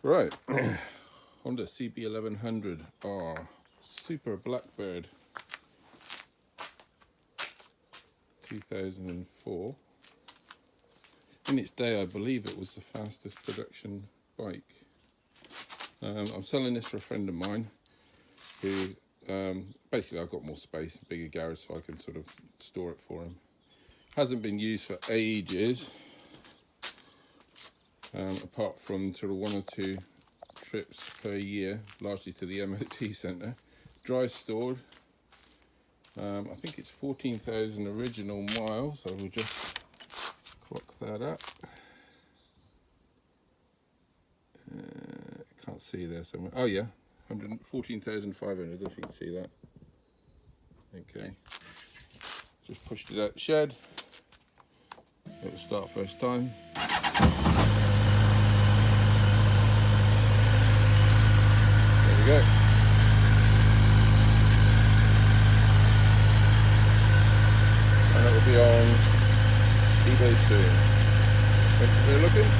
Right, Honda CB1100R Super Blackbird 2004. In its day, I believe it was the fastest production bike. I'm selling this for a friend of mine who, basically I've got more space, a bigger garage, so I can sort of store it for him. Hasn't been used for ages, apart from sort of 1 or 2 trips per year, largely to the MOT centre. Dry stored. I think it's 14,000 original miles. I will just clock that up. Can't see there somewhere. Oh yeah, 14,500. If you can see that. Okay. Just pushed it out the shed. It'll start first time. There we go. And it will be on eBay soon. Thank you for looking.